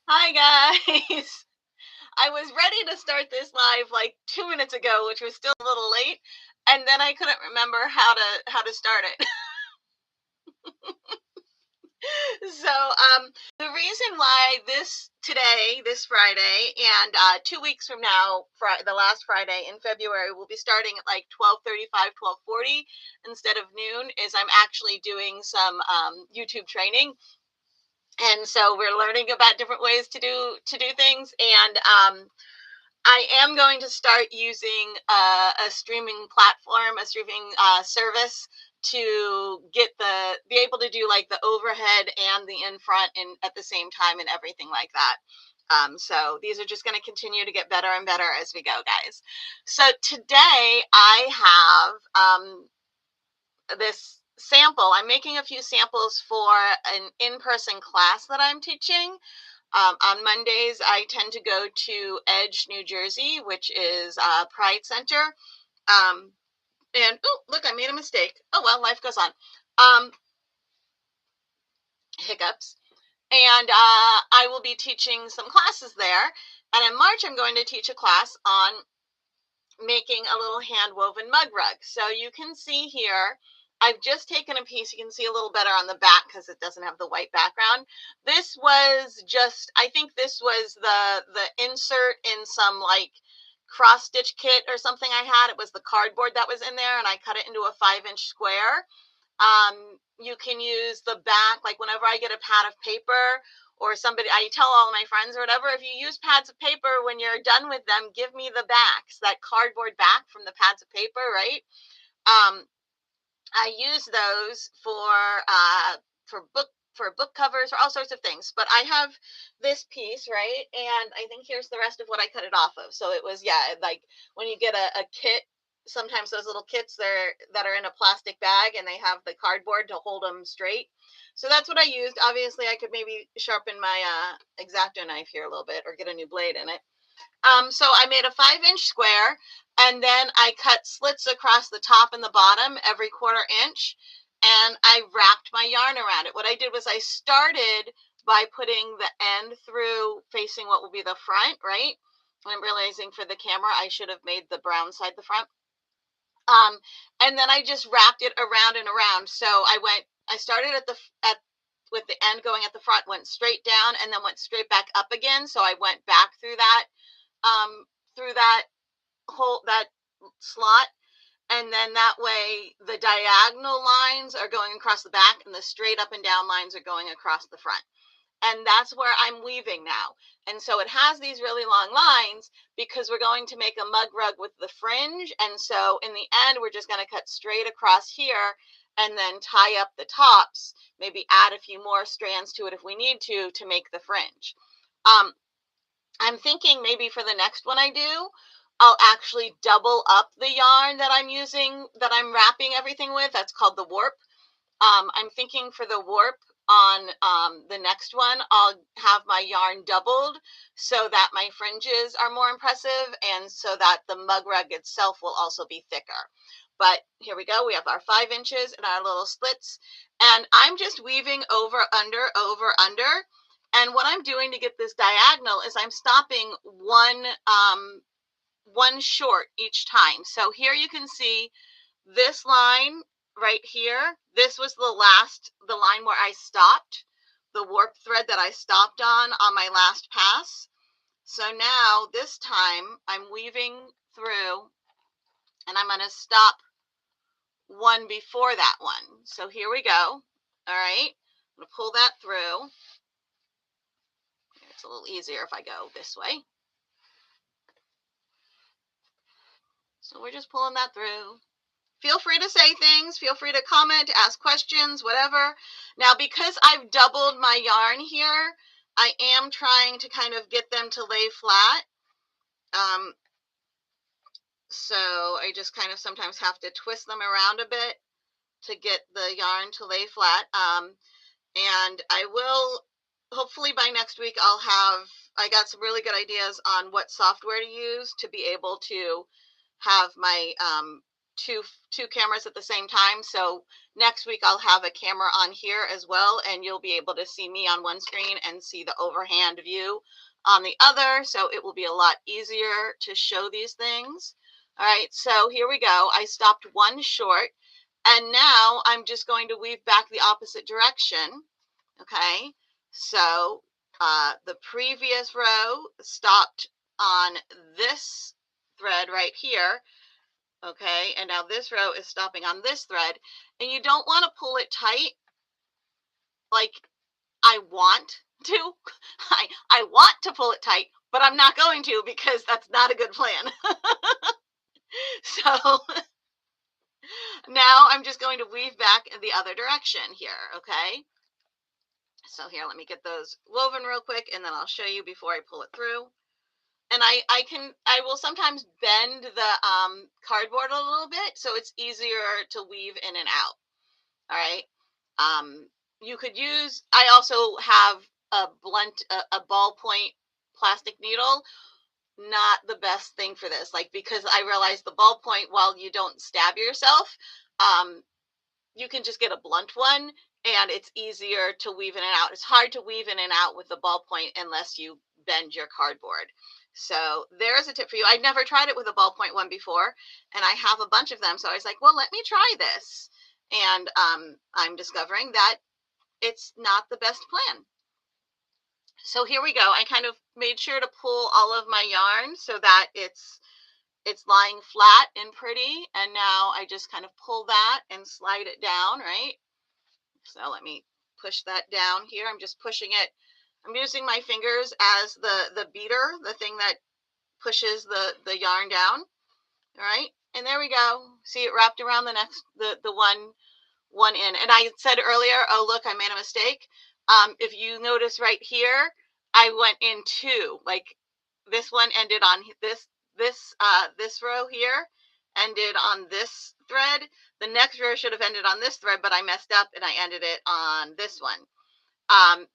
Hi guys. I was ready to start this live like 2 minutes ago, which was still a little late, and then I couldn't remember how to start it. So the reason why this Friday, and 2 weeks from now, the last Friday in February, we'll be starting at like 12:35, 12:40 instead of noon, is I'm actually doing some YouTube training. And so we're learning about different ways to do things, and I am going to start using a streaming platform, a streaming service, to be able to do like the overhead and the in front and at the same time and everything like that. So these are just going to continue to get better and better as we go, guys. So today I have this sample. I'm making a few samples for an in-person class that I'm teaching. On Mondays, I tend to go to Edge, New Jersey, which is Pride Center. And oh, look, I made a mistake. Oh well, life goes on. Hiccups. And I will be teaching some classes there. And in March, I'm going to teach a class on making a little hand woven mug rug. So you can see here, I've just taken a piece. You can see a little better on the back because it doesn't have the white background. This was just, I think this was the insert in some like cross stitch kit or something I had. It was the cardboard that was in there, and I cut it into a 5-inch square. You can use the back, like whenever I get a pad of paper or somebody, I tell all my friends or whatever, if you use pads of paper, when you're done with them, give me the backs, that cardboard back from the pads of paper, right? Um, I use those for book covers, for all sorts of things. But I have this piece, right? And I think here's the rest of what I cut it off of. So it was, yeah, like when you get a kit, sometimes those little kits that are in a plastic bag and they have the cardboard to hold them straight. So that's what I used. Obviously, I could maybe sharpen my X-Acto knife here a little bit or get a new blade in it. So I made a 5-inch square, and then I cut slits across the top and the bottom every 1/4 inch, and I wrapped my yarn around it. What I did was I started by putting the end through facing what will be the front, right? I'm realizing for the camera I should have made the brown side the front. And then I just wrapped it around and around. So I started at with the end going at the front, went straight down, and then went straight back up again. So I went back um, through that slot, and then that way the diagonal lines are going across the back and the straight up and down lines are going across the front. And that's where I'm weaving now. And so it has these really long lines because we're going to make a mug rug with the fringe. And so in the end, we're just going to cut straight across here and then tie up the tops, maybe add a few more strands to it if we need to make the fringe. I'm thinking maybe for the next one I do, I'll actually double up the yarn that I'm using, that I'm wrapping everything with. That's called the warp. I'm thinking for the warp on the next one, I'll have my yarn doubled so that my fringes are more impressive and so that the mug rug itself will also be thicker. But here we go. We have our 5 inches and our little slits. And I'm just weaving over, under, over, under. And what I'm doing to get this diagonal is I'm stopping one short each time. So here you can see this line right here. This was the line where I stopped, the warp thread that I stopped on my last pass. So now this time I'm weaving through and I'm going to stop one before that one. So here we go. All right. I'm going to pull that through. It's a little easier if I go this way. So we're just pulling that through. Feel free to say things. Feel free to comment, ask questions, whatever. Now, because I've doubled my yarn here, I am trying to kind of get them to lay flat. So I just kind of sometimes have to twist them around a bit to get the yarn to lay flat. And I will, hopefully by next week, I got some really good ideas on what software to use to be able to have my two cameras at the same time. So next week I'll have a camera on here as well, and you'll be able to see me on one screen and see the overhand view on the other. So it will be a lot easier to show these things. All right, so here we go. I stopped one short, and now I'm just going to weave back the opposite direction. Okay, so the previous row stopped on this thread right here. Okay, and now this row is stopping on this thread, and you don't want to pull it tight like I want to. I want to pull it tight, but I'm not going to, because that's not a good plan. So now I'm just going to weave back in the other direction here. Okay, so here, let me get those woven real quick, and then I'll show you before I pull it through. And I will sometimes bend the cardboard a little bit, so it's easier to weave in and out. All right. You could use, I also have a blunt, a ballpoint plastic needle. Not the best thing for this, like, because I realized the ballpoint, while you don't stab yourself, you can just get a blunt one, and it's easier to weave in and out. It's hard to weave in and out with the ballpoint unless you bend your cardboard. So there's a tip for you. I'd never tried it with a ballpoint one before, and I have a bunch of them. So I was like, well, let me try this. And I'm discovering that it's not the best plan. So here we go. I kind of made sure to pull all of my yarn so that it's lying flat and pretty. And now I just kind of pull that and slide it down, right? So let me push that down here. I'm just pushing it. I'm using my fingers as the beater, the thing that pushes the yarn down. All right, and there we go. See it wrapped around the next the one end. And I said earlier, oh look, I made a mistake. If you notice right here, I went in two. Like, this one ended on this row here, ended on this thread. The next row should have ended on this thread, but I messed up and I ended it on this one.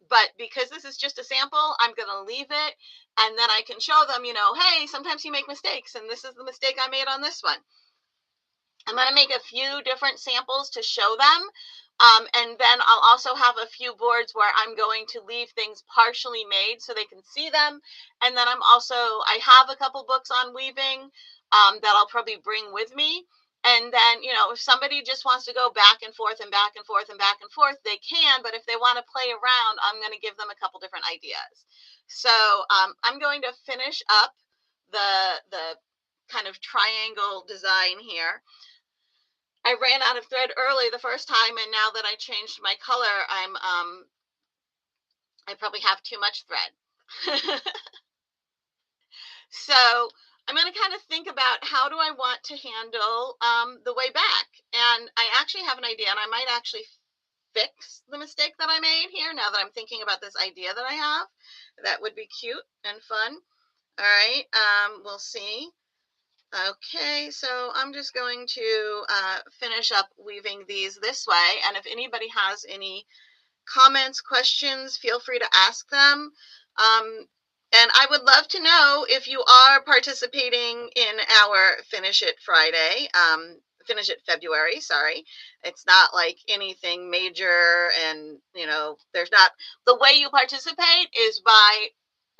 But because this is just a sample, I'm going to leave it, and then I can show them, you know, hey, sometimes you make mistakes, and this is the mistake I made on this one. I'm going to make a few different samples to show them. And then I'll also have a few boards where I'm going to leave things partially made so they can see them. And then I have a couple books on weaving that I'll probably bring with me. And then, you know, if somebody just wants to go back and forth and back and forth and back and forth, they can. But if they want to play around, I'm going to give them a couple different ideas. So I'm going to finish up the kind of triangle design here. I ran out of thread early the first time, and now that I changed my color, I probably have too much thread. So I'm going to kind of think about, how do I want to handle the way back? And I actually have an idea, and I might actually fix the mistake that I made here now that I'm thinking about this idea that I have. That would be cute and fun. All right, we'll see. Okay, so I'm just going to finish up weaving these this way. And if anybody has any comments, questions, feel free to ask them. And I would love to know if you are participating in our Finish It Friday, Finish It February, sorry. It's not like anything major, and, you know, there's not, the way you participate is by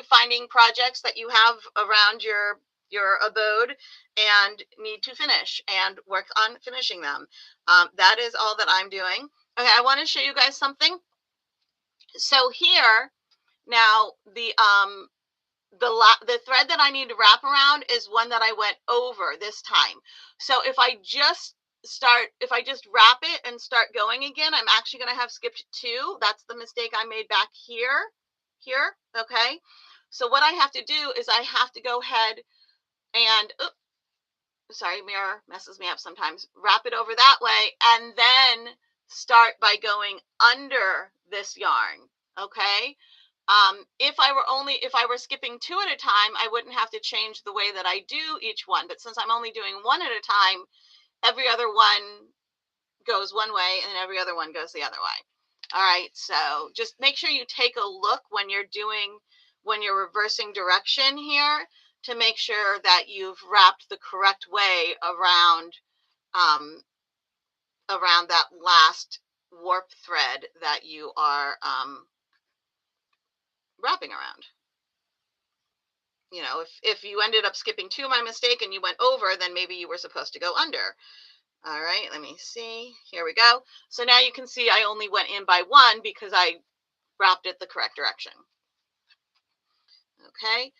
finding projects that you have around your abode and need to finish and work on finishing them. That is all that I'm doing. Okay, I want to show you guys something. So here, now the thread that I need to wrap around is one that I went over this time. So if I just wrap it and start going again, I'm actually going to have skipped two. That's the mistake I made back here, okay? So what I have to do is I have to go ahead and, sorry, mirror messes me up sometimes, wrap it over that way, and then start by going under this yarn, okay? If I were skipping two at a time, I wouldn't have to change the way that I do each one. But since I'm only doing one at a time, every other one goes one way and every other one goes the other way. All right, so just make sure you take a look when you're reversing direction here, to make sure that you've wrapped the correct way around um, around that last warp thread that you are wrapping around. You know, if you ended up skipping two, my mistake, and you went over, then maybe you were supposed to go under. All right, let me see. Here we go. So now you can see I only went in by one because I wrapped it the correct direction. Okay.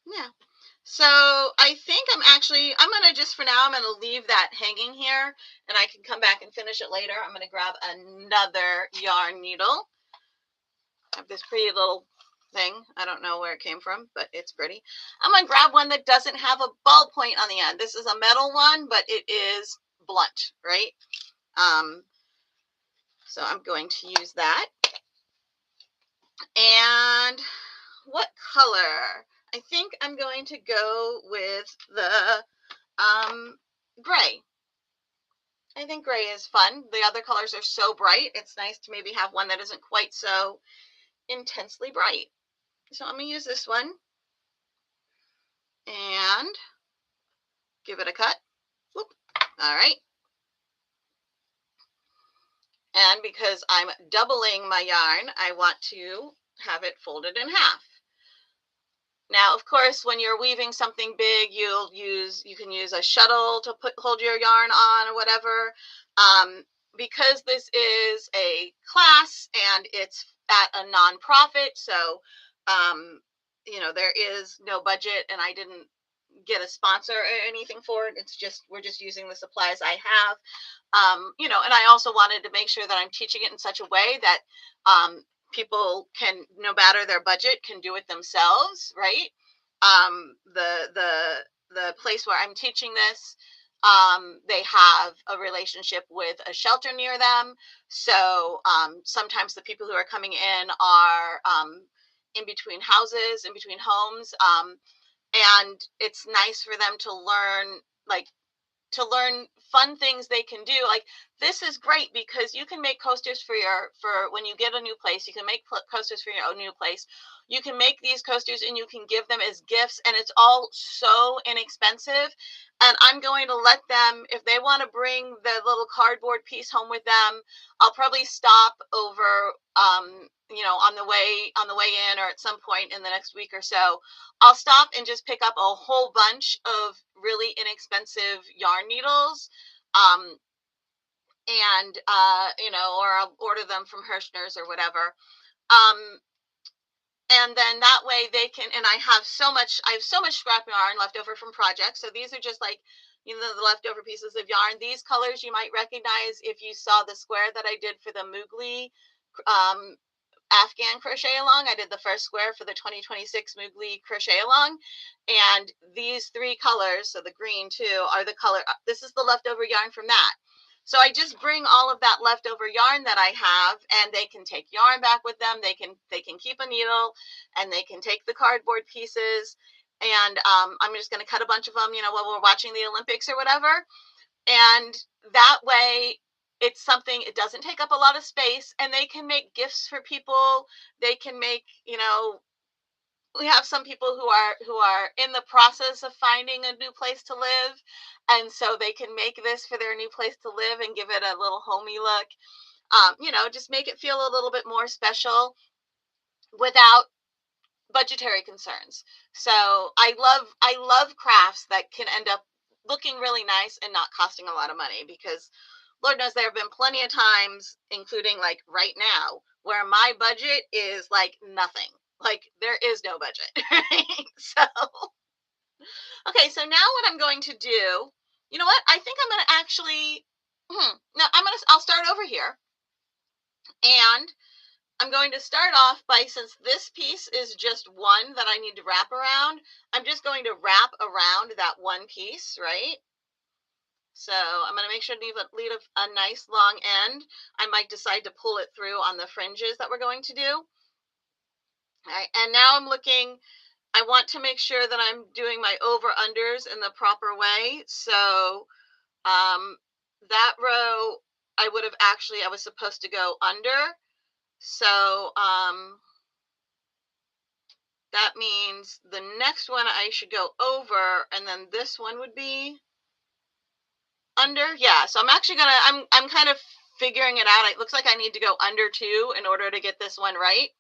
Yeah. So I think I'm going to just for now, I'm going to leave that hanging here and I can come back and finish it later. I'm going to grab another yarn needle. I have this pretty little thing. I don't know where it came from, but it's pretty. I'm going to grab one that doesn't have a ball point on the end. This is a metal one, but it is blunt, right? So I'm going to use that. And what color? I think I'm going to go with the gray. I think gray is fun. The other colors are so bright. It's nice to maybe have one that isn't quite so intensely bright. So I'm going to use this one and give it a cut. Whoop. All right. And because I'm doubling my yarn, I want to have it folded in half. Now, of course, when you're weaving something big, you can use a shuttle to hold your yarn on or whatever. Because this is a class and it's at a nonprofit, so you know, there is no budget, and I didn't get a sponsor or anything for it. It's just we're just using the supplies I have. You know, and I also wanted to make sure that I'm teaching it in such a way that people can, no matter their budget, can do it themselves, right? The place where I'm teaching this, they have a relationship with a shelter near them. So sometimes the people who are coming in are in between houses, in between homes, and it's nice for them to learn, like, to learn fun things they can do. Like, this is great because you can make coasters for when you get a new place. You can make coasters for your own new place. You can make these coasters and you can give them as gifts, and it's all so inexpensive. And I'm going to let them, if they want to bring the little cardboard piece home with them, I'll probably stop over you know, on the way in, or at some point in the next week or so, I'll stop and just pick up a whole bunch of really inexpensive yarn needles, and you know, or I'll order them from Hirschner's or whatever, and then that way they can. And I have so much scrap yarn left over from projects. So these are just like, you know, the leftover pieces of yarn. These colors you might recognize if you saw the square that I did for the Moogly Afghan crochet along. I did the first square for the 2026 Moogly crochet along, and these three colors, so the green too, are the color. This is the leftover yarn from that. So I just bring all of that leftover yarn that I have, and they can take yarn back with them. They can keep a needle, and they can take the cardboard pieces. And I'm just going to cut a bunch of them, you know, while we're watching the Olympics or whatever. And that way, it's something, it doesn't take up a lot of space, and they can make gifts for people. They can make, you know, we have some people who are in the process of finding a new place to live, and so they can make this for their new place to live and give it a little homey look. You know, just make it feel a little bit more special without budgetary concerns. So I love crafts that can end up looking really nice and not costing a lot of money, because Lord knows there have been plenty of times, including like right now, where my budget is like nothing. Like, there is no budget. Right? So okay, so now what I'm going to do, you know what? I think I'm going to actually no, I'll start over here, and I'm going to start off by, since this piece is just one that I need to wrap around, I'm just going to wrap around that one piece, right? So I'm going to make sure to leave a nice long end. I might decide to pull it through on the fringes that we're going to do. All right, and now I'm looking, I want to make sure that I'm doing my over-unders in the proper way. So that row, I was supposed to go under. So that means the next one I should go over, and then this one would be under. Yeah, so I'm actually gonna, I'm kind of figuring it out. It looks like I need to go under 2 in order to get this one right.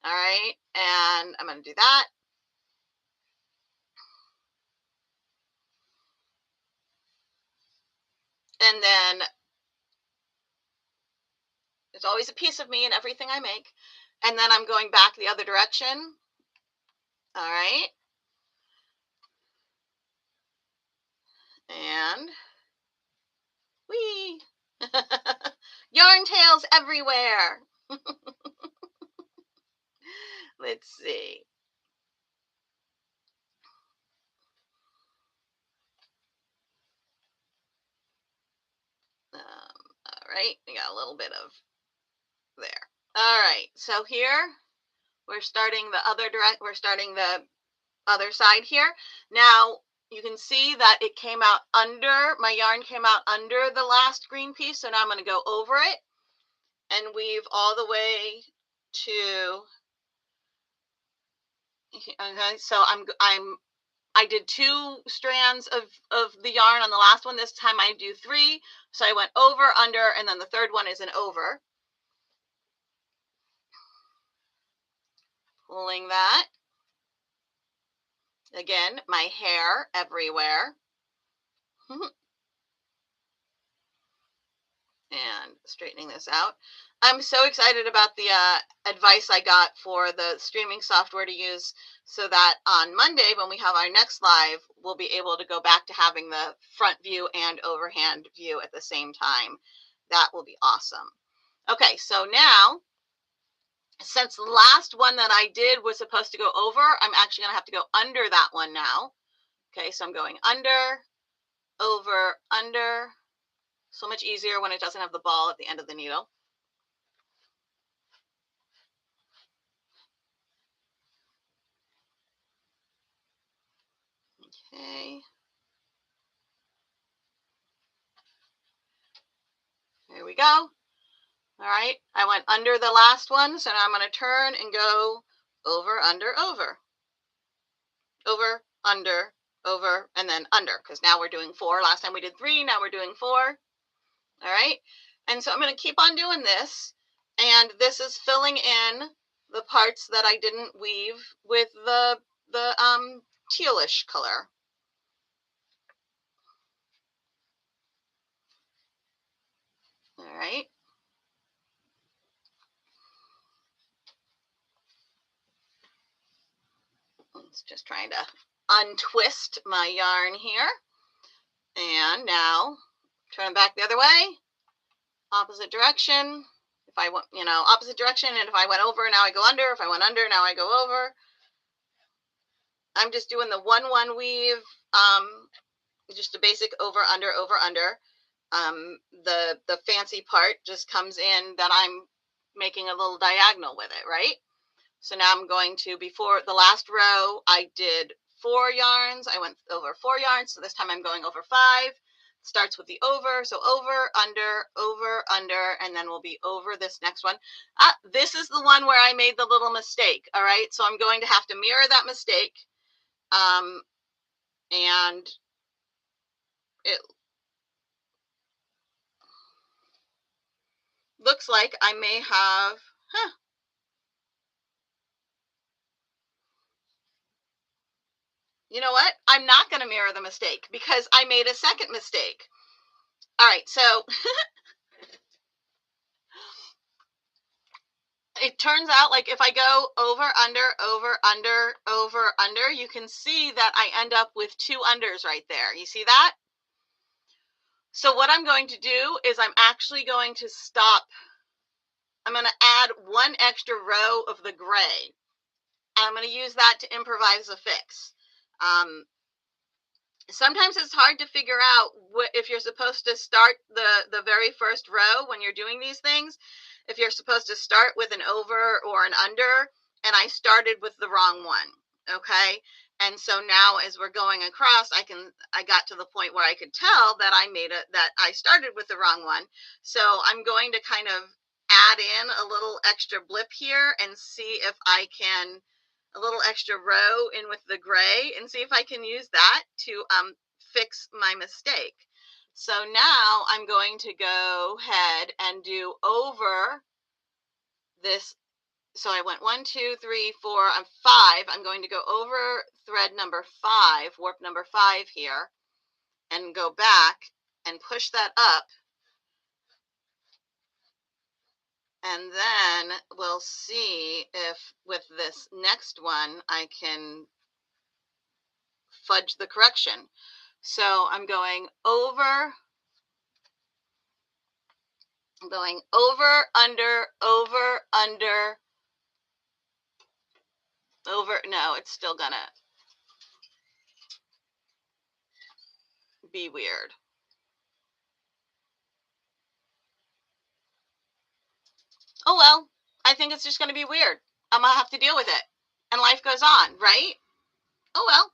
All right, and I'm gonna do that. And then there's always a piece of me in everything I make. And then I'm going back the other direction. All right. And whee! Yarn tails everywhere. Let's see. All right, we got a little bit of there. All right, so here we're starting the other side here. Now you can see that it came out under, my yarn came out under the last green piece. So now I'm going to go over it and weave all the way to, okay, so I did 2 strands of the yarn on the last one. This time I do 3. So I went over, under, and then the third one is an over. Pulling that. Again, my hair everywhere. And straightening this out. I'm so excited about the advice I got for the streaming software to use so that on Monday when we have our next live, we'll be able to go back to having the front view and overhand view at the same time. That will be awesome. Okay, so now, since the last one that I did was supposed to go over, I'm actually going to have to go under that one now. Okay, so I'm going under, over, under. So much easier when it doesn't have the ball at the end of the needle. Okay. There we go. All right. I went under the last one, so now I'm going to turn and go over, under, over. Over, under, over, and then under, because now we're doing 4. Last time we did 3, now we're doing 4. All right. And so I'm going to keep on doing this. And this is filling in the parts that I didn't weave with the tealish color. All right. It's just trying to untwist my yarn here. And now turn back the other way, opposite direction. If I went, opposite direction, and if I went over, now I go under. If I went under, now I go over. I'm just doing the 1-1 weave, just a basic over, under, over, under. The fancy part just comes in that I'm making a little diagonal with it, right? So now I'm going to, before the last row, I did 4 yarns. I went over 4 yarns. So this time I'm going over 5. Starts with the over. So over, under, and then we'll be over this next one. This is the one where I made the little mistake. All right. So I'm going to have to mirror that mistake. And it looks like I may have, you know what? I'm not going to mirror the mistake because I made a second mistake. All right, so it turns out like if I go over, under, you can see that I end up with 2 unders right there. You see that? So what I'm going to do is I'm actually going to stop. I'm going to add 1 extra row of the gray. And I'm going to use that to improvise a fix. Sometimes it's hard to figure out if you're supposed to start the very first row when you're doing these things, if you're supposed to start with an over or an under, and I started with the wrong one. Okay. And so now as we're going across, I got to the point where I could tell that that I started with the wrong one. So I'm going to kind of add in a little extra blip here and see if I can a little extra row in with the gray and see if I can use that to fix my mistake. So now I'm going to go ahead and do over this. So I went 1, 2, 3, 4, I'm 5. I'm going to go over thread number 5, warp number 5 here, and go back and push that up. And then we'll see if with this next one I can fudge the correction. So I'm going over, under, over. No, it's still gonna be weird. Oh well, I think it's just gonna be weird. I'm gonna have to deal with it. And life goes on, right? Oh well.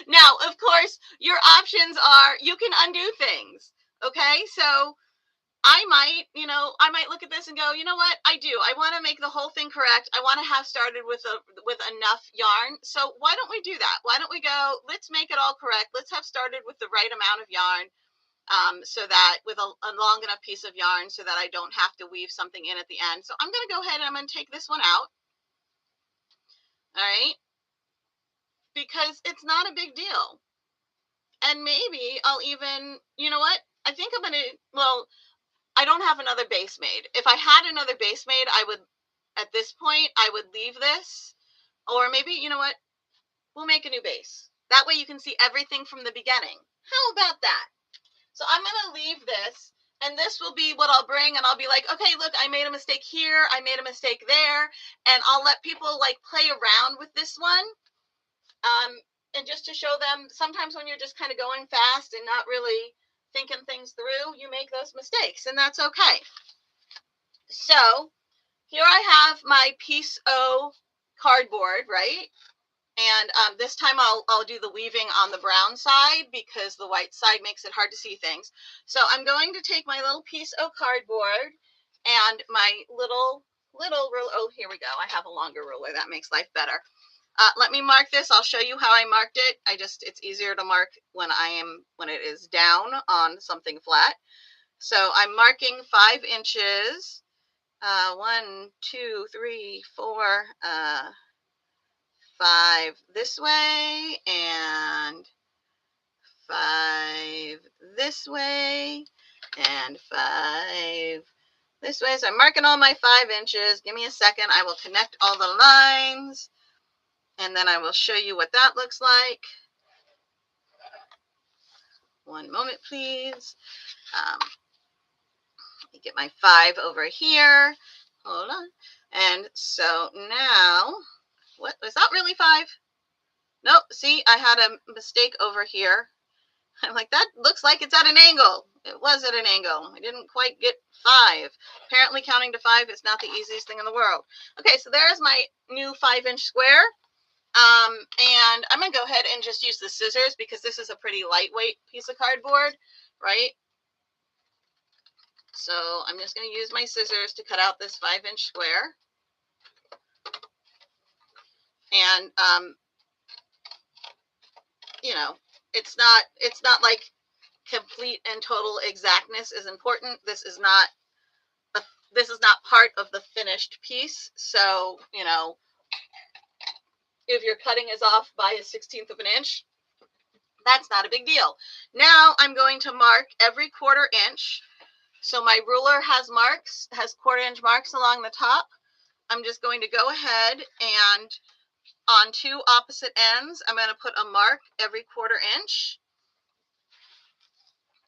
Now, of course, your options are you can undo things. Okay, so I might, I might look at this and go, you know what? I want to make the whole thing correct. I want to have started with enough yarn. So why don't we do that? Why don't we go, let's make it all correct. Let's have started with the right amount of yarn. So that with a long enough piece of yarn so that I don't have to weave something in at the end. So I'm going to go ahead and I'm going to take this one out. All right. Because it's not a big deal. And maybe I'll even, you know what? I think I'm going to, well, I don't have another base made. If I had another base made, I would, at this point, I would leave this. Or maybe, you know what? We'll make a new base. That way you can see everything from the beginning. How about that? So I'm going to leave this, and this will be what I'll bring, and I'll be like, okay, look, I made a mistake here, I made a mistake there, and I'll let people like play around with this one. And just to show them, sometimes when you're just kind of going fast and not really thinking things through, you make those mistakes, and that's okay. So here I have my piece O cardboard, right? And this time I'll do the weaving on the brown side because the white side makes it hard to see things. So I'm going to take my little piece of cardboard and my little ruler. Oh, here we go. I have a longer ruler. That makes life better. Let me mark this. I'll show you how I marked it. It's easier to mark when it is down on something flat. So I'm marking 5 inches. 1, 2, 3, 4, 5 this way and 5 this way and 5 this way. So I'm marking all my 5 inches. Give me a second. I will connect all the lines and then I will show you what that looks like. One moment, please. Let me get my 5 over here. Hold on. And so now, what was that really 5? Nope, see, I had a mistake over here. I'm like, that looks like it's at an angle. It was at an angle. I didn't quite get 5. Apparently counting to 5 is not the easiest thing in the world. Okay, so there's my new 5-inch square. And I'm going to go ahead and just use the scissors because this is a pretty lightweight piece of cardboard, right? So I'm just going to use my scissors to cut out this 5-inch square. And, you know, it's not like complete and total exactness is important. This is not part of the finished piece. So, you know, if your cutting is off by a 1/16 of an inch, that's not a big deal. Now I'm going to mark every 1/4 inch. So my ruler has 1/4 inch marks along the top. I'm just going to go ahead and on 2 opposite ends, I'm going to put a mark every 1/4 inch.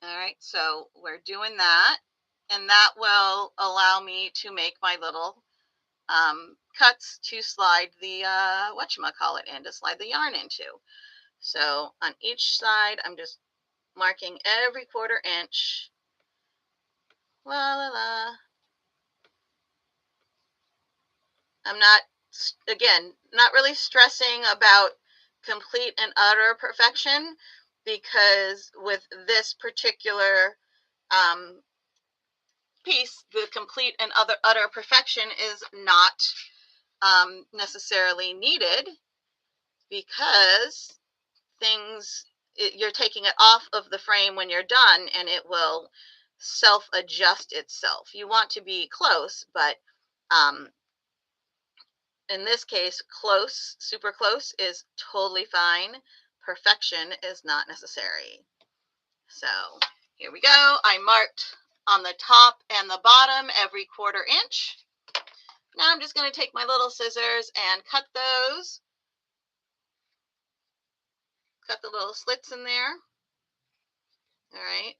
All right, so we're doing that, and that will allow me to make my little cuts to slide the whatchamacallit in, to slide the yarn into. So on each side, I'm just marking every 1/4 inch. La la la. I'm not, again, not really stressing about complete and utter perfection because with this particular piece, the complete and utter perfection is not necessarily needed, because you're taking it off of the frame when you're done, and it will self-adjust itself. You want to be close, but in this case, close, super close is totally fine. Perfection is not necessary. So here we go. I marked on the top and the bottom every 1/4 inch. Now I'm just going to take my little scissors and cut those. Cut the little slits in there. All right.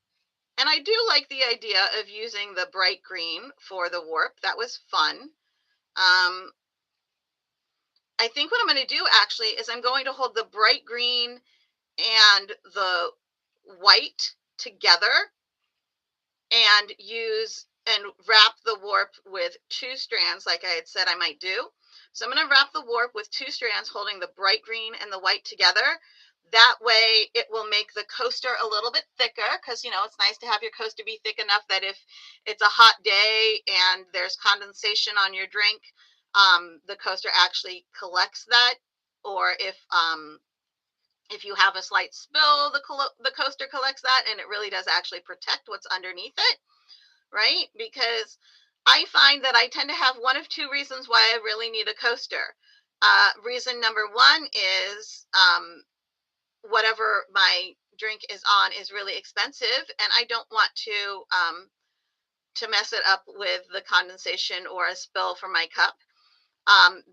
And I do like the idea of using the bright green for the warp. That was fun. I think what I'm going to do actually is I'm going to hold the bright green and the white together and wrap the warp with 2 strands, like I had said I might do. So I'm going to wrap the warp with 2 strands holding the bright green and the white together. That way it will make the coaster a little bit thicker, because, you know, it's nice to have your coaster be thick enough that if it's a hot day and there's condensation on your drink, the coaster actually collects that. Or if you have a slight spill, the coaster collects that, and it really does actually protect what's underneath it, right? Because I find that I tend to have one of 2 reasons why I really need a coaster. Reason number 1 is whatever my drink is on is really expensive, and I don't want to mess it up with the condensation or a spill from my cup.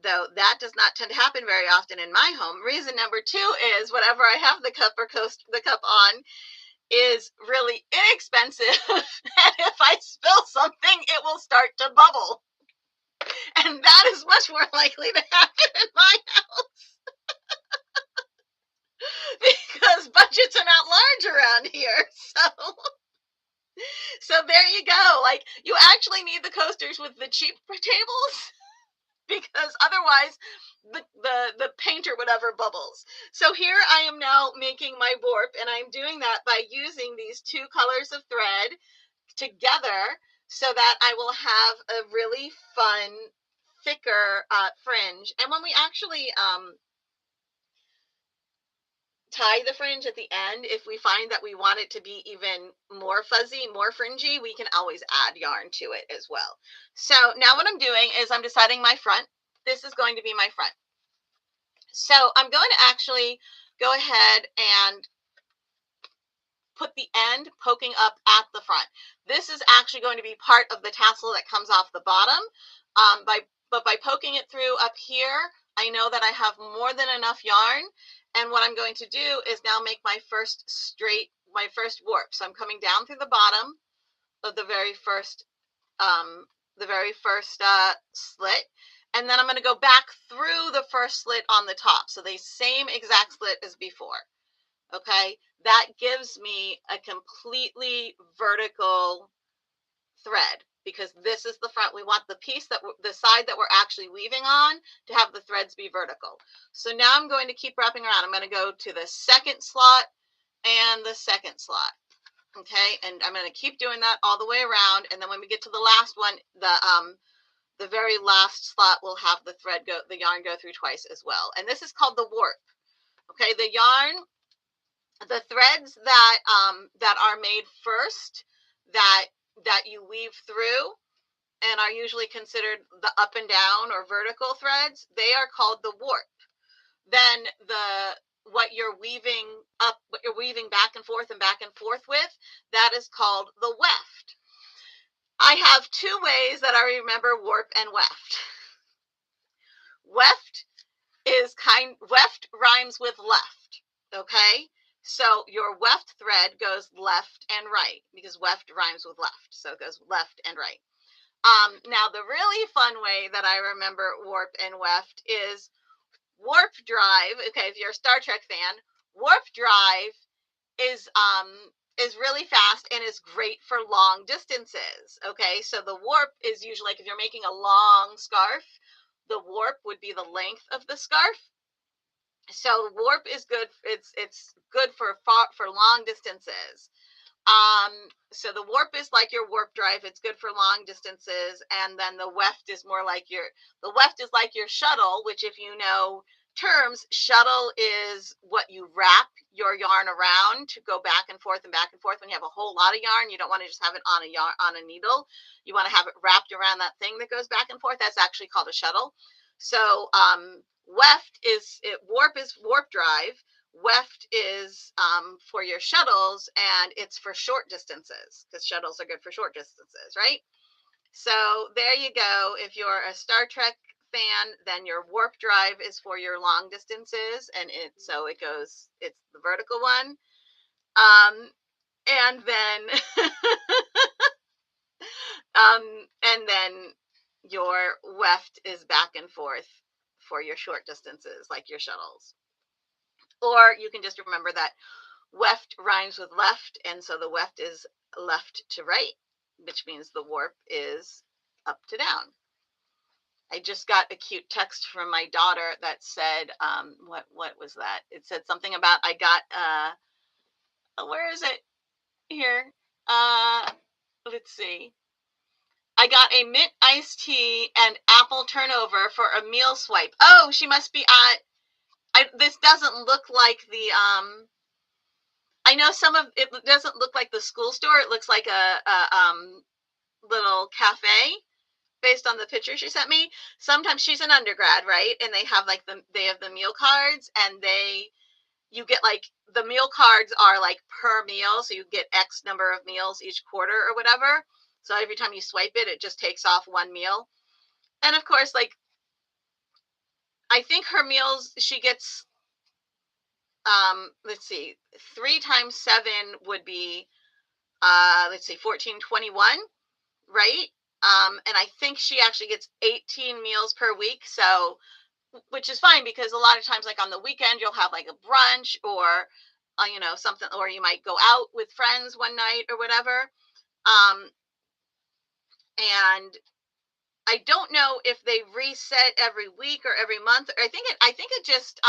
Though that does not tend to happen very often in my home. Reason number 2 is whatever I have the cup on is really inexpensive, and if I spill something, it will start to bubble. And that is much more likely to happen in my house. Because budgets are not large around here. So there you go. Like, you actually need the coasters with the cheap tables, because otherwise the paint or whatever bubbles. So here I am now making my warp, and I'm doing that by using these 2 colors of thread together so that I will have a really fun, thicker fringe. And when we actually tie the fringe at the end, if we find that we want it to be even more fuzzy, more fringy, we can always add yarn to it as well. So now what I'm doing is I'm deciding my front. This is going to be my front. So I'm going to actually go ahead and put the end poking up at the front. This is actually going to be part of the tassel that comes off the bottom. But by poking it through up here, I know that I have more than enough yarn. And what I'm going to do is now make my first warp. So I'm coming down through the bottom of the very first slit. And then I'm going to go back through the first slit on the top. So the same exact slit as before. Okay, that gives me a completely vertical thread, because this is the front. We want the piece the side that we're actually weaving on to have the threads be vertical. So now I'm going to keep wrapping around. I'm going to go to the second slot and the second slot. Okay, and I'm going to keep doing that all the way around. And then when we get to the last one, the very last slot will have the yarn go through twice as well. And this is called the warp. Okay, the threads that are made first, that you weave through and are usually considered the up and down or vertical threads, they are called the warp. Then what you're weaving back and forth with, that is called the weft. I have 2 ways that I remember warp and weft. Weft rhymes with left. Okay? So your weft thread goes left and right, because weft rhymes with left. So it goes left and right. Now the really fun way that I remember warp and weft is warp drive. Okay, if you're a Star Trek fan, warp drive is really fast and is great for long distances. Okay, so the warp is usually, like, if you're making a long scarf, the warp would be the length of the scarf. So warp is good. It's good for long distances. So the warp is like your warp drive. It's good for long distances. And then the weft is more like the weft is like your shuttle, which if you know terms, shuttle is what you wrap your yarn around to go back and forth and back and forth. When you have a whole lot of yarn, you don't want to just have it on a needle. You want to have it wrapped around that thing that goes back and forth. That's actually called a shuttle. So warp is warp drive. Weft is for your shuttles, and it's for short distances because shuttles are good for short distances, right? So there you go. If you're a Star Trek fan, then your warp drive is for your long distances, and it's the vertical one. And then and then your weft is back and forth for your short distances, like your shuttles. Or you can just remember that weft rhymes with left, and so the weft is left to right, which means the warp is up to down. I just got a cute text from my daughter that said, what was that? It said something about I got where is it? Here. Let's see. I got a mint iced tea and apple turnover for a meal swipe. Oh, she must be at this doesn't look like the I know some of it doesn't look like the school store. It looks like a little cafe based on the picture she sent me. Sometimes she's an undergrad, right? And they have like they have the meal cards, and you get like the meal cards are like per meal, so you get X number of meals each quarter or whatever. So every time you swipe it, it just takes off one meal. And of course, like I think her meals she gets let's see, 3 times 7 would be let's see, 1421, right? And I think she actually gets 18 meals per week. So, which is fine because a lot of times, like on the weekend, you'll have like a brunch or, something, or you might go out with friends one night or whatever. And I don't know if they reset every week or every month. I think it just,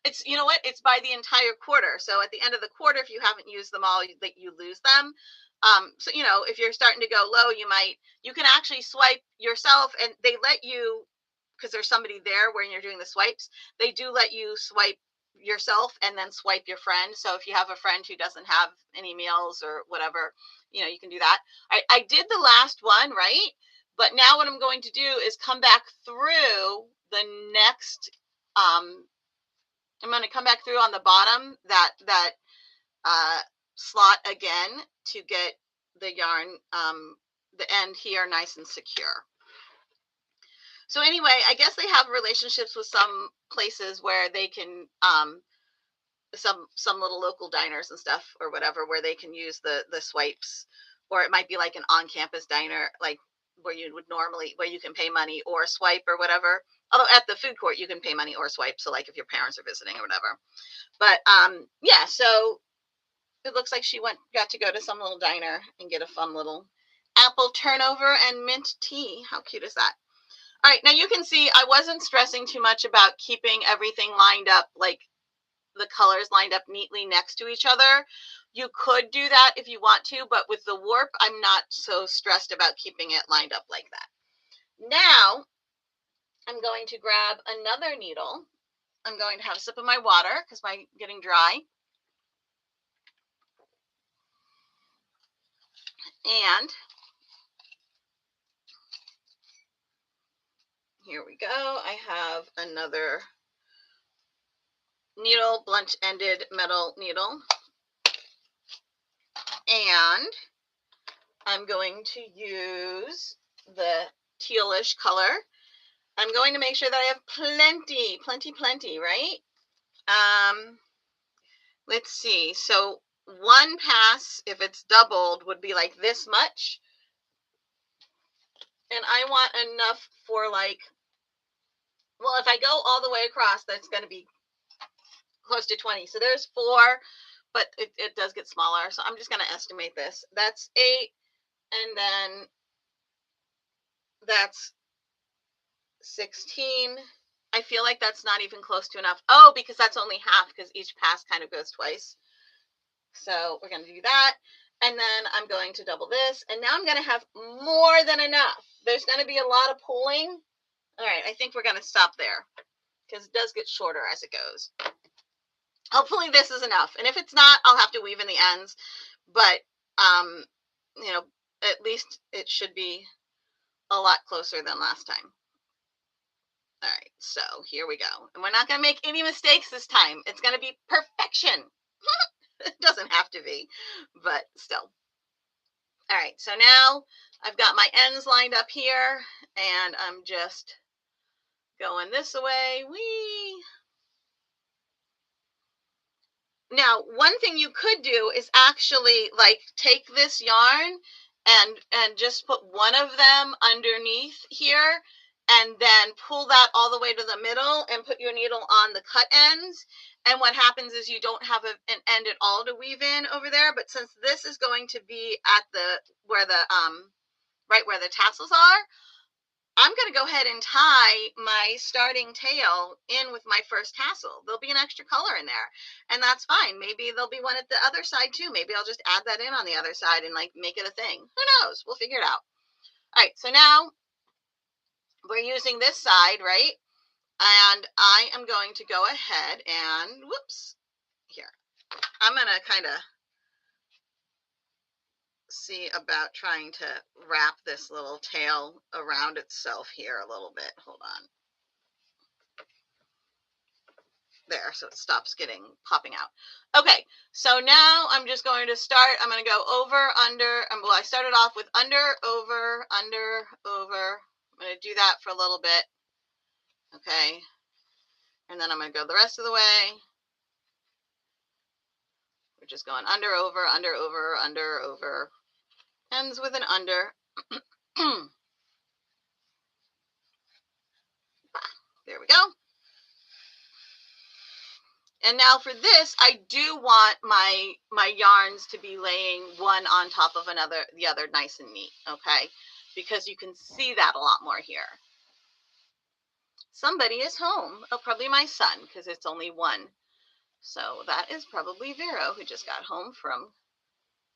it's, you know what, it's by the entire quarter. So at the end of the quarter, if you haven't used them all, you lose them. So, if you're starting to go low, you can actually swipe yourself, and they let you, because there's somebody there when you're doing the swipes, they do let you swipe yourself and then swipe your friend. So if you have a friend who doesn't have any meals or whatever, you can do that. I did the last one, right? But now what I'm going to do is come back through the next, I'm going to come back through on the bottom, that slot again to get the yarn, the end here nice and secure. So anyway, I guess they have relationships with some places where they can, some little local diners and stuff or whatever, where they can use the swipes, or it might be like an on-campus diner, like where you would normally, where you can pay money or swipe or whatever. Although at the food court, you can pay money or swipe. So like if your parents are visiting or whatever. But yeah, so it looks like she got to go to some little diner and get a fun little apple turnover and mint tea. How cute is that? All right, now you can see I wasn't stressing too much about keeping everything lined up, like the colors lined up neatly next to each other. You could do that if you want to, but with the warp, I'm not so stressed about keeping it lined up like that. Now, I'm going to grab another needle. I'm going to have a sip of my water because I'm getting dry. And here we go. I have another needle, blunt-ended metal needle. And I'm going to use the tealish color. I'm going to make sure that I have plenty, right? Let's see. So one pass, if it's doubled, would be like this much. And I want enough for like, well, if I go all the way across, that's going to be close to 20. So there's 4, but it does get smaller. So I'm just going to estimate this. That's 8. And then that's 16. I feel like that's not even close to enough. Oh, because that's only half, because each pass kind of goes twice. So we're going to do that. And then I'm going to double this, and now I'm going to have more than enough. There's going to be a lot of pulling. All right, I think we're going to stop there because it does get shorter as it goes. Hopefully this is enough. And if it's not, I'll have to weave in the ends. But, you know, at least it should be a lot closer than last time. All right, so here we go. And we're not going to make any mistakes this time. It's going to be perfection. It doesn't have to be, but still. All right, so now I've got my ends lined up here, and I'm just going this way. Whee! Now, one thing you could do is actually like take this yarn and just put one of them underneath here and then pull that all the way to the middle and put your needle on the cut ends. And what happens is you don't have an end at all to weave in over there. But since this is going to be at right where the tassels are, I'm going to go ahead and tie my starting tail in with my first tassel. There'll be an extra color in there, and that's fine. Maybe there'll be one at the other side too. Maybe I'll just add that in on the other side and like make it a thing. Who knows? We'll figure it out. All right, so now we're using this side, right? And I am going to go ahead and, whoops, here. I'm going to kind of see about trying to wrap this little tail around itself here a little bit. Hold on. There, so it stops popping out. Okay, so now I'm just going to start. I'm going to go over, under. Well, I started off with under, over, under, over. I'm going to do that for a little bit. Okay, and then I'm going to go the rest of the way. We're just going under, over, under, over, under, over. Ends with an under. There we go. And now for this, I do want my yarns to be laying one on top of the other nice and neat, okay? Because you can see that a lot more here. Somebody is home. Oh, probably my son, because it's only one. So that is probably Vero, who just got home from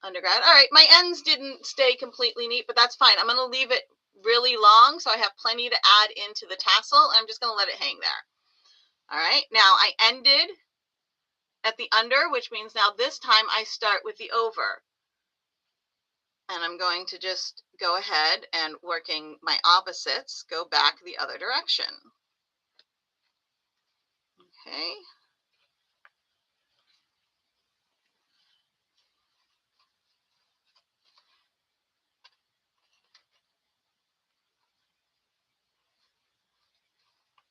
undergrad. All right, my ends didn't stay completely neat, but that's fine. I'm going to leave it really long, so I have plenty to add into the tassel. I'm just going to let it hang there. All right, now I ended at the under, which means now this time I start with the over. And I'm going to just go ahead and working my opposites, go back the other direction. Okay.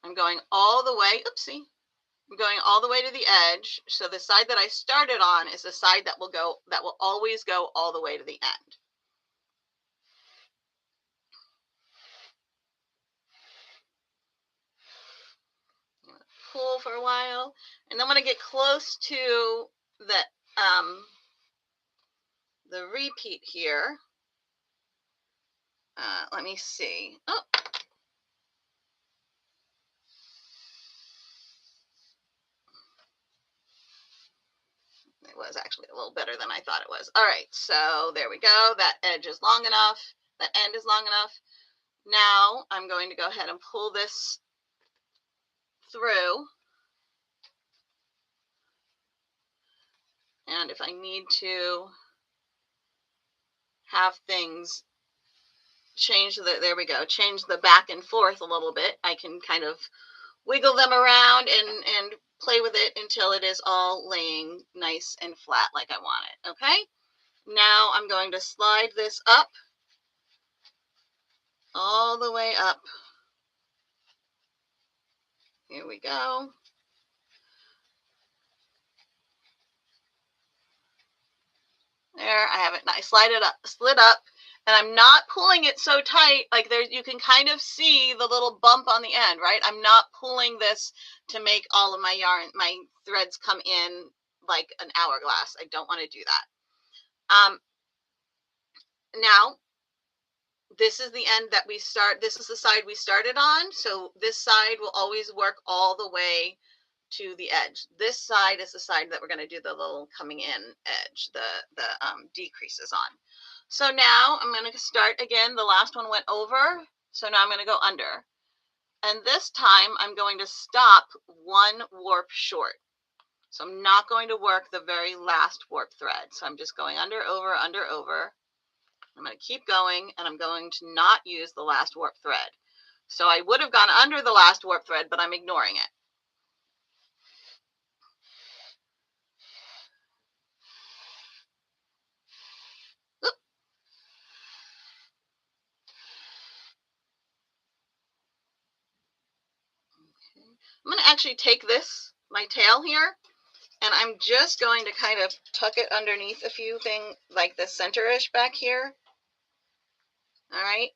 I'm going all the way, oopsie. I'm going all the way to the edge. So the side that I started on is the side that will always go all the way to the end. Pull for a while, and then when I get close to the repeat here, let me see. Oh, it was actually a little better than I thought it was. All right, so there we go. That edge is long enough. That end is long enough. Now I'm going to go ahead and pull this through. And if I need to have things change there we go, change the back and forth a little bit, I can kind of wiggle them around and play with it until it is all laying nice and flat like I want it. Okay, now I'm going to slide this up all the way up. Here we go. There, I have it nice, slid up, and I'm not pulling it so tight. Like there, you can kind of see the little bump on the end, right? I'm not pulling this to make all of my threads come in like an hourglass. I don't want to do that. Now, this is the end that this is the side we started on. So this side will always work all the way to the edge. This side is the side that we're going to do the little coming in edge, the decreases on. So now I'm going to start again. The last one went over, so now I'm going to go under. And this time I'm going to stop one warp short. So I'm not going to work the very last warp thread. So I'm just going under, over, under, over. I'm going to keep going, and I'm going to not use the last warp thread. So I would have gone under the last warp thread, but I'm ignoring it. I'm going to actually take this, my tail here, and I'm just going to kind of tuck it underneath a few things, like the center-ish back here. All right.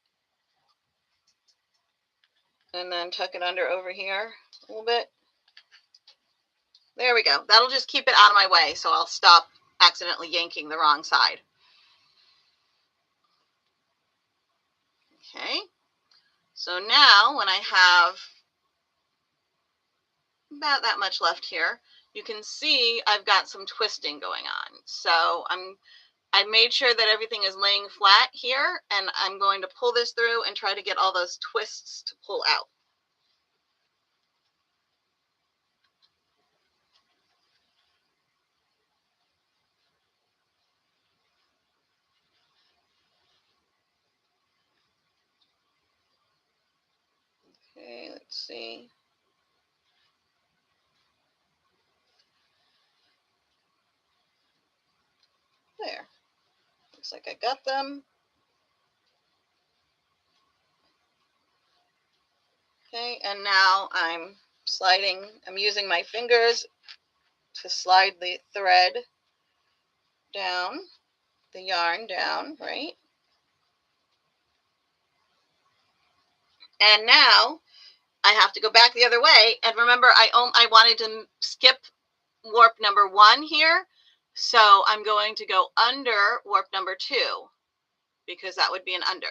And then tuck it under over here a little bit. There we go. That'll just keep it out of my way, so I'll stop accidentally yanking the wrong side. Okay. So now when I have about that much left here, you can see I've got some twisting going on. So I made sure that everything is laying flat here, and I'm going to pull this through and try to get all those twists to pull out. Okay, let's see. There. Looks like I got them. Okay, and now I'm using my fingers to slide the thread down, the yarn down, right? And now I have to go back the other way. And remember, I wanted to skip warp number 1 here. So I'm going to go under warp number 2 because that would be an under.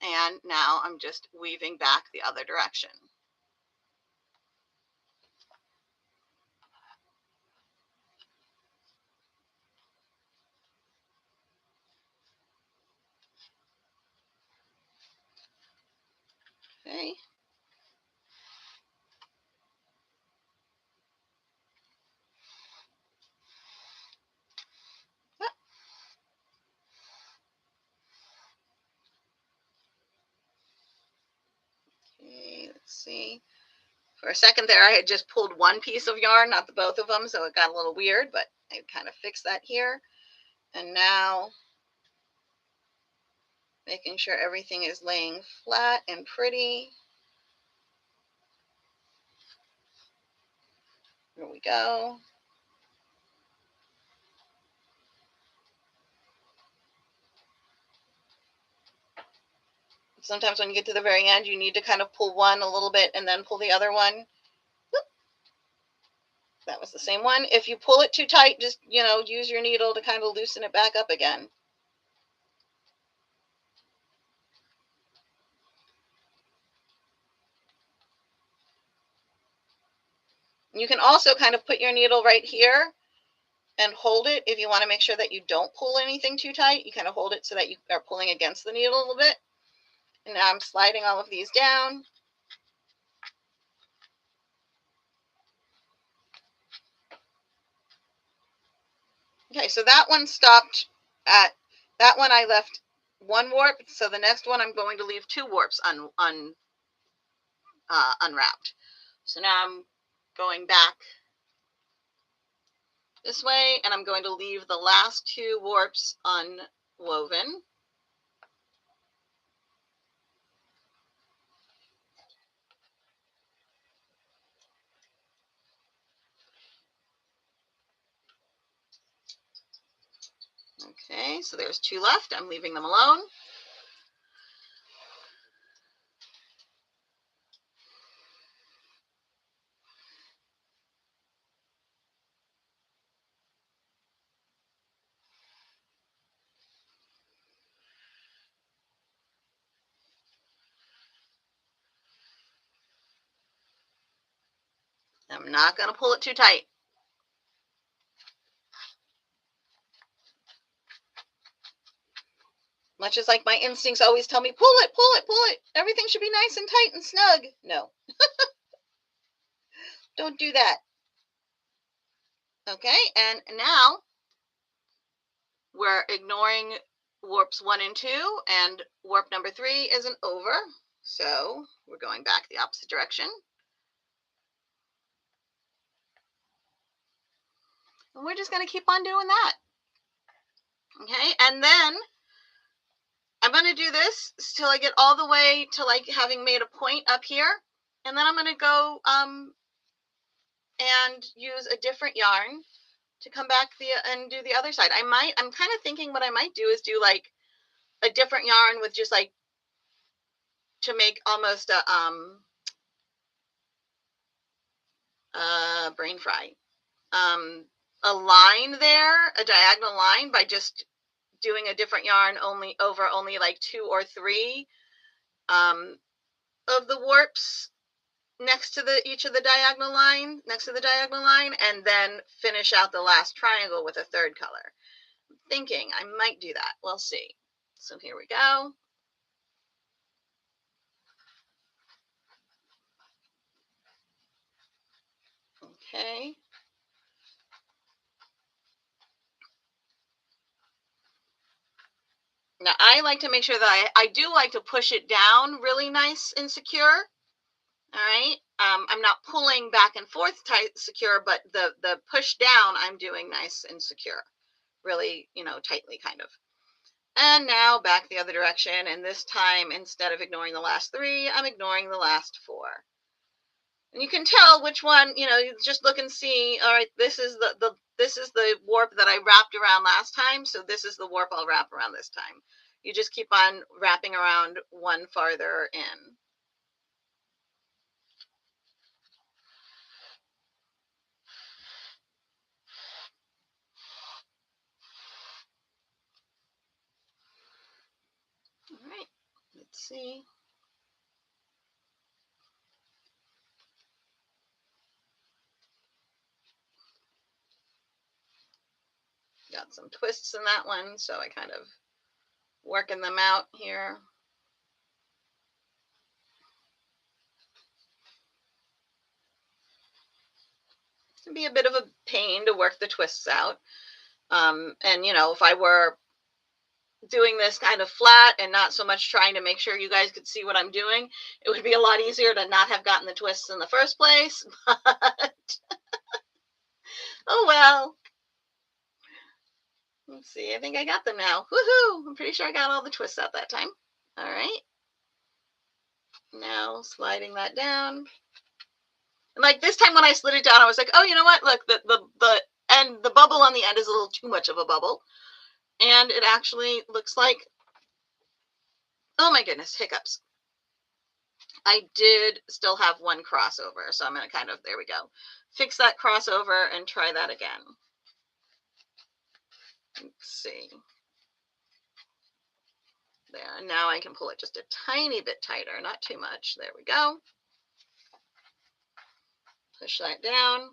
And now I'm just weaving back the other direction. Okay. Okay, let's see. For a second there, I had just pulled one piece of yarn, not the both of them, so it got a little weird, but I kind of fixed that here. And now, making sure everything is laying flat and pretty. Here we go. Sometimes when you get to the very end, you need to kind of pull one a little bit and then pull the other one. Whoop. That was the same one. If you pull it too tight, just, use your needle to kind of loosen it back up again. You can also kind of put your needle right here and hold it if you want to make sure that you don't pull anything too tight. You kind of hold it so that you are pulling against the needle a little bit. And now I'm sliding all of these down. Okay, so that one stopped at, that one I left 1 warp. So the next one I'm going to leave 2 warps unwrapped. So now I'm going back this way, and I'm going to leave the last 2 warps unwoven. Okay, so there's 2 left. I'm leaving them alone. I'm not going to pull it too tight. Much as like my instincts always tell me, pull it, pull it, pull it. Everything should be nice and tight and snug. No, don't do that. Okay, and now we're ignoring warps 1 and 2, and warp number 3 isn't over. So we're going back the opposite direction. And we're just going to keep on doing that. Okay, and then I'm going to do this till I get all the way to like having made a point up here. And then I'm going to go and use a different yarn to come back and do the other side. I'm kind of thinking what I might do is do like a different yarn with just like to make almost a brain fry. A line there, a diagonal line, by just doing a different yarn only like 2 or 3 of the warps next to each of the diagonal line, and then finish out the last triangle with a third color. I'm thinking I might do that. We'll see. So here we go. Okay. Now I like to make sure that I do like to push it down really nice and secure. All right. I'm not pulling back and forth tight, secure, but the push down I'm doing nice and secure, really, tightly kind of. And now back the other direction. And this time, instead of ignoring the last 3, I'm ignoring the last 4. And you can tell which one, you just look and see. All right, this is the warp that I wrapped around last time. So this is the warp I'll wrap around this time. You just keep on wrapping around one farther in. All right, let's see. Got some twists in that one, so I kind of working them out here. It can be a bit of a pain to work the twists out. And, if I were doing this kind of flat and not so much trying to make sure you guys could see what I'm doing, it would be a lot easier to not have gotten the twists in the first place. But oh well. Let's see. I think I got them now. Woohoo! I'm pretty sure I got all the twists out that time. All right. Now sliding that down. And like this time when I slid it down, I was like, oh, you know what? Look, the bubble on the end is a little too much of a bubble. And it actually looks like, oh my goodness, hiccups. I did still have one crossover. So I'm going to kind of, there we go, fix that crossover and try that again. Let's see. There, now I can pull it just a tiny bit tighter, not too much. There we go. Push that down.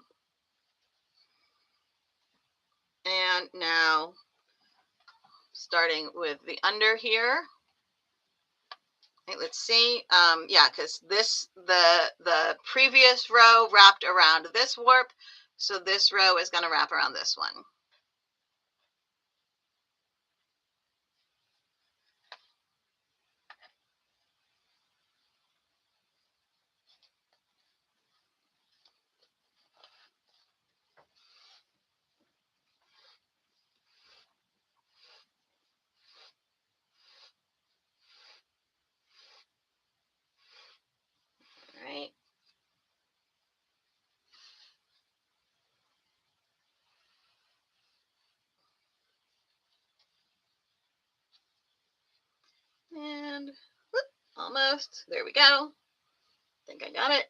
And now starting with the under here. Okay, let's see. Yeah, because the previous row wrapped around this warp, so this row is going to wrap around this one. All right. And whoop, almost. There we go. I think I got it.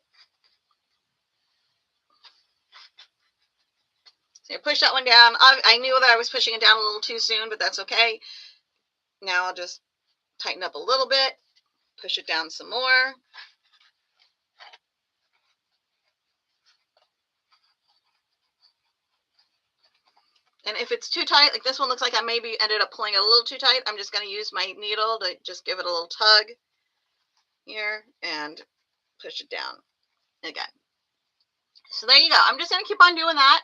So I pushed that one down. I knew that I was pushing it down a little too soon, but that's okay. Now I'll just tighten up a little bit, push it down some more. And if it's too tight, like this one looks like I maybe ended up pulling it a little too tight, I'm just going to use my needle to just give it a little tug here and push it down again. So there you go. I'm just going to keep on doing that.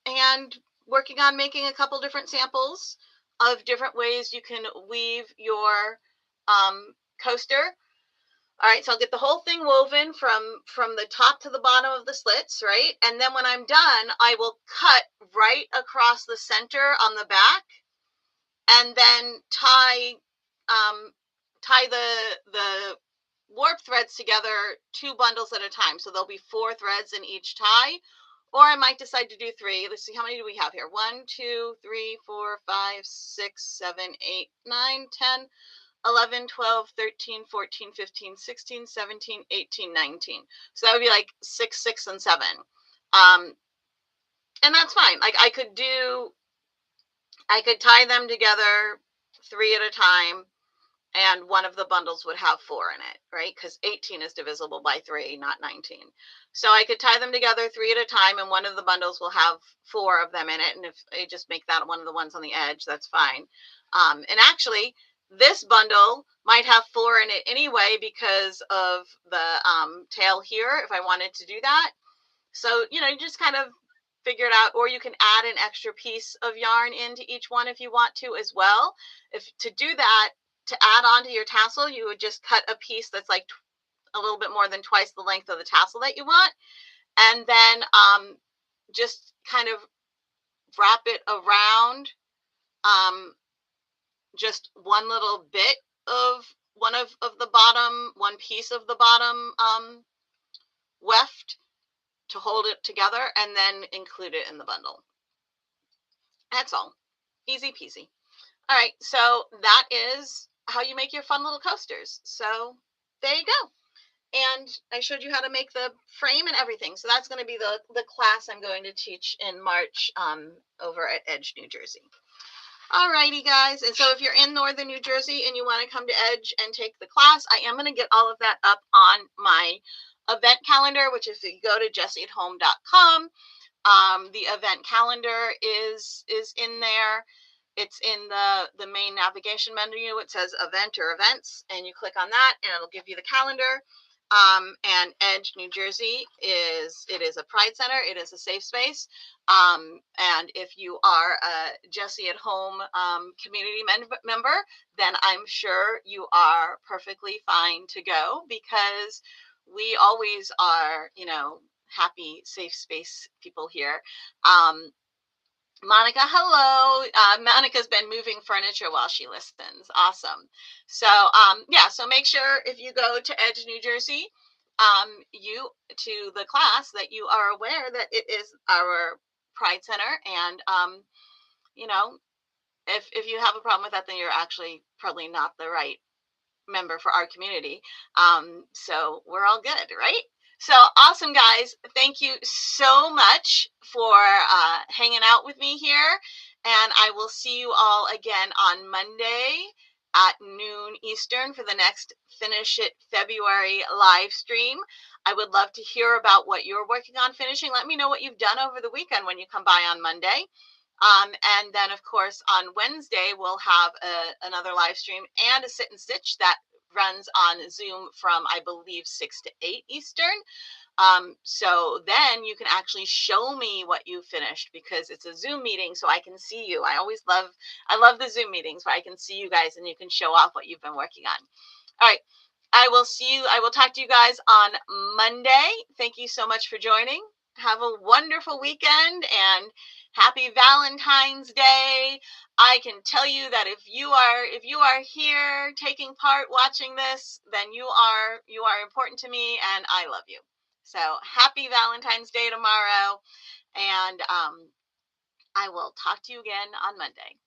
And working on making a couple different samples of different ways you can weave your coaster. All right, so I'll get the whole thing woven from the top to the bottom of the slits, right? And then when I'm done, I will cut right across the center on the back, and then tie the warp threads together 2 bundles at a time. So there'll be 4 threads in each tie, or I might decide to do 3. Let's see, how many do we have here? 1, 2, 3, 4, 5, 6, 7, 8, 9, 10, 11, 12, 13, 14, 15, 16, 17, 18, 19. So that would be like 6, 6, and 7. And that's fine. Like I could tie them together 3 at a time, and one of the bundles would have 4 in it, right? Because 18 is divisible by 3, not 19. So I could tie them together 3 at a time, and one of the bundles will have 4 of them in it. And if I just make that one of the ones on the edge, that's fine. And actually, this bundle might have 4 in it anyway because of the tail here, if I wanted to do that. So, you just kind of figure it out, or you can add an extra piece of yarn into each one if you want to as well. If to do that, to add on to your tassel, you would just cut a piece that's like a little bit more than twice the length of the tassel that you want, and then just kind of wrap it around just one little bit of one piece of the bottom weft to hold it together, and then include it in the bundle. That's all. Easy peasy. All right, so that is how you make your fun little coasters. So there you go. And I showed you how to make the frame and everything. So that's going to be the class I'm going to teach in March over at Edge, New Jersey. All righty, guys. And so if you're in Northern New Jersey and you want to come to Edge and take the class, I am going to get all of that up on my event calendar, which if you go to jessieathome.com, the event calendar is in there. It's in the main navigation menu. It says event or events, and you click on that and it'll give you the calendar. And Edge, New Jersey is a Pride Center. It is a safe space. And if you are a Jessie at Home community member, then I'm sure you are perfectly fine to go, because we always are, happy, safe space people here. Monica, hello. Monica's been moving furniture while she listens. Awesome. So, yeah, so make sure if you go to Edge, New Jersey, you to the class, that you are aware that it is our Pride Center. And, if you have a problem with that, then you're actually probably not the right member for our community. So we're all good, right? So awesome, guys. Thank you so much for hanging out with me here. And I will see you all again on Monday at noon Eastern for the next Finish It February live stream. I would love to hear about what you're working on finishing. Let me know what you've done over the weekend when you come by on Monday. And then, of course, on Wednesday, we'll have another live stream and a sit and stitch that runs on Zoom from, I believe, 6 to 8 Eastern. So then you can actually show me what you finished, because it's a Zoom meeting, so I can see you. I love the Zoom meetings where I can see you guys and you can show off what you've been working on. All right. I will talk to you guys on Monday. Thank you so much for joining. Have a wonderful weekend and happy Valentine's Day. I can tell you that if you are here taking part watching this, then you are important to me and I love you. So happy Valentine's Day tomorrow, and I will talk to you again on Monday.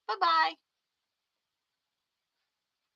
Bye-bye.